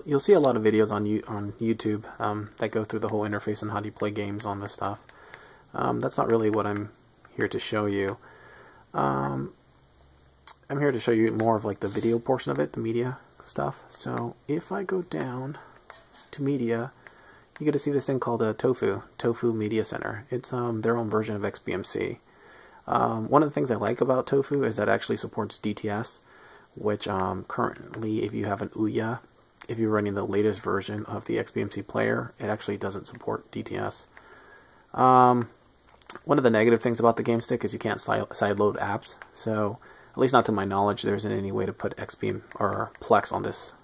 you'll see a lot of videos on YouTube that go through the whole interface and how do you play games on this stuff. That's not really what I'm here to show you. I'm here to show you more of like the video portion of it, the media stuff. So if I go down to media, you get to see this thing called a Tofu Media Center. It's their own version of XBMC. One of the things I like about Tofu is that it actually supports DTS, which currently, if you have an Ouya, if you're running the latest version of the XBMC Player, it actually doesn't support DTS. One of the negative things about the GameStick is you can't sideload apps. So, at least not to my knowledge, there isn't any way to put XBM or Plex on this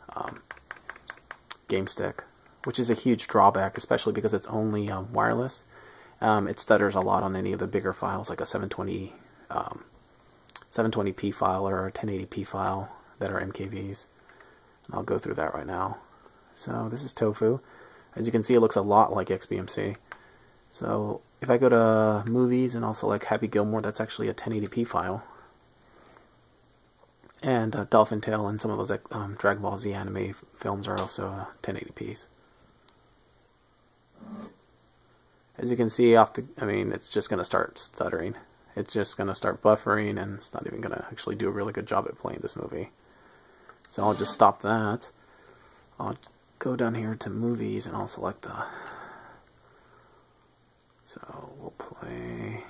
GameStick, which is a huge drawback, especially because it's only wireless. It stutters a lot on any of the bigger files, like a 720p file or a 1080p file that are MKVs. And I'll go through that right now. So this is Tofu. As you can see, it looks a lot like XBMC. So if I go to movies and I'll select Happy Gilmore, that's actually a 1080p file. And Dolphin Tale and some of those Dragon Ball Z anime films are also 1080p's. As you can see it's just going to start stuttering. It's just going to start buffering, and it's not even going to actually do a really good job at playing this movie. So I'll just stop that. I'll go down here to movies and I'll select the... So we'll play...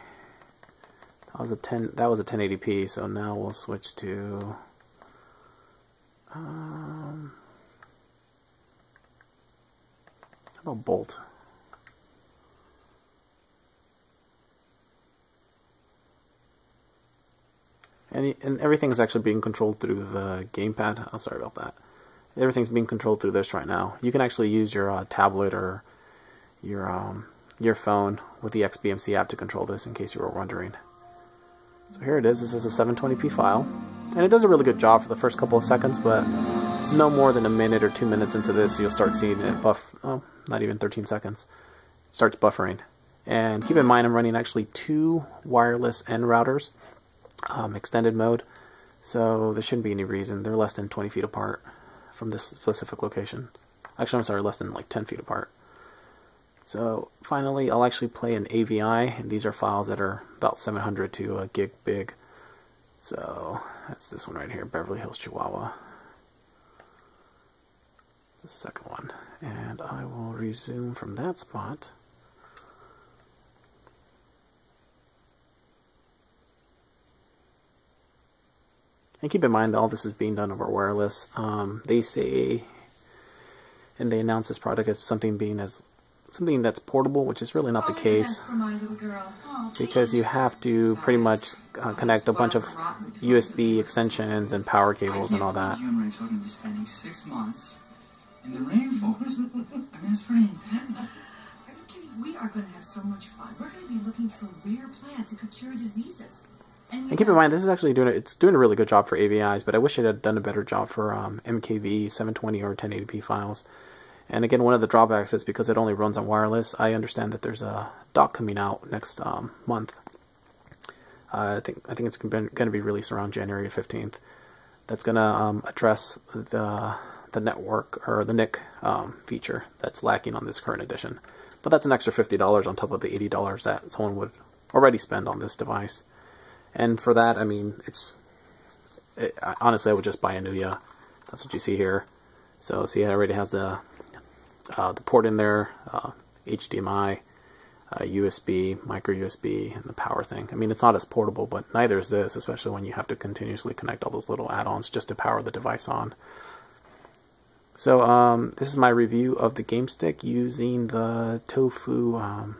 That was a 1080p, so now we'll switch to... how about Bolt? And everything's actually being controlled through the gamepad. Oh, sorry about that. Everything's being controlled through this right now. You can actually use your tablet or your phone with the XBMC app to control this, in case you were wondering. So here it is. This is a 720p file, and it does a really good job for the first couple of seconds, but no more than a minute or 2 minutes into this, you'll start seeing it buff. Oh, not even 13 seconds. It starts buffering. And keep in mind, I'm running actually 2 wireless N routers. Extended mode, so there shouldn't be any reason. They're less than 20 feet apart from this specific location. Actually, I'm sorry, less than like 10 feet apart. So finally, I'll actually play an AVI, and these are files that are about 700 to a gig big. So that's this one right here, Beverly Hills, Chihuahua. The second one, and I will resume from that spot. And keep in mind that all this is being done over wireless. They say, and they announce this product as something that's portable, which is really not the case, because you have to pretty much connect a bunch of USB extensions and power cables and all that. You and Rachel are going to be spending 6 months in the rainforest. I mean, it's pretty intense. Are you kidding? We are going to have so much fun. We're going to be looking for rare plants that could cure diseases. And keep in mind, this is actually doing a really good job for AVIs, but I wish it had done a better job for MKV, 720 or 1080p files. And again, one of the drawbacks is because it only runs on wireless. I understand that there's a dock coming out next month. I think it's going to be released around January 15th. That's going to address the network or the NIC feature that's lacking on this current edition. But that's an extra $50 on top of the $80 that someone would already spend on this device. And for that, I mean, honestly, I would just buy a Ouya. That's what you see here. So see, it already has the port in there, HDMI, USB, micro USB, and the power thing. I mean, it's not as portable, but neither is this, especially when you have to continuously connect all those little add-ons just to power the device on. So this is my review of the GameStick using the Tofu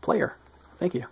Player. Thank you.